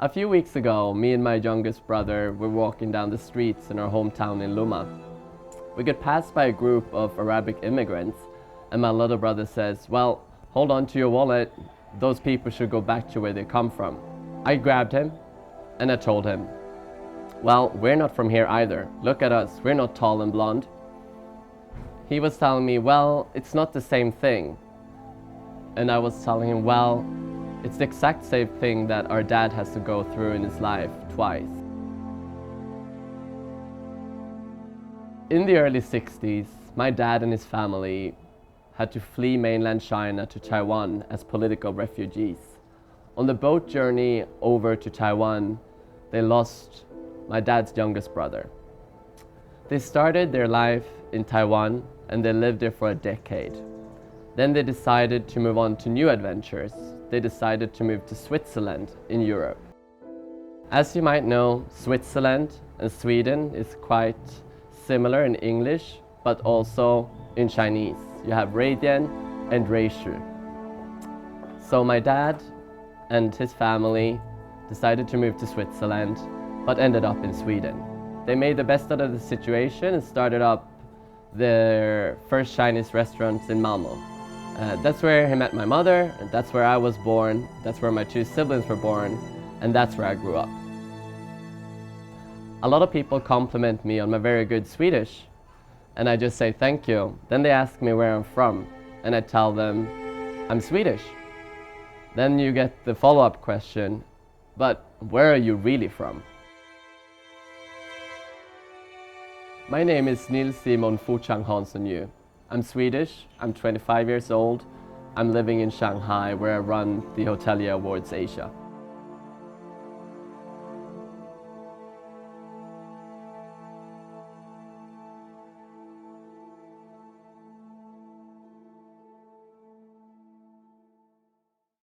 A few weeks ago, me and my youngest brother were walking down the streets in our hometown in Luma. We get passed by a group of Arabic immigrants, and my little brother says, "Well, hold on to your wallet. Those people should go back to where they come from." I grabbed him and I told him, "Well, we're not from here either. Look at us, we're not tall and blonde." He was telling me, "Well, it's not the same thing." And I was telling him, "Well, it's the exact same thing that our dad has to go through in his life twice." In the early 60s, my dad and his family had to flee mainland China to Taiwan as political refugees. On the boat journey over to Taiwan, they lost my dad's youngest brother. They started their life in Taiwan and they lived there for a decade. Then they decided to move on to new adventures. They decided to move to Switzerland in Europe. As you might know, Switzerland and Sweden is quite similar in English, but also in Chinese. You have Radian and Reishu. So my dad and his family decided to move to Switzerland, but ended up in Sweden. They made the best out of the situation and started up their first Chinese restaurant in Malmö. That's where he met my mother, and that's where I was born, that's where my two siblings were born, and that's where I grew up. A lot of people compliment me on my very good Swedish, and I just say thank you. Then they ask me where I'm from, and I tell them I'm Swedish. Then you get the follow-up question, but where are you really from? My name is Nils Simon Fuchang Hansson Yu. I'm Swedish, I'm 25 years old, I'm living in Shanghai where I run the Hotelier Awards Asia.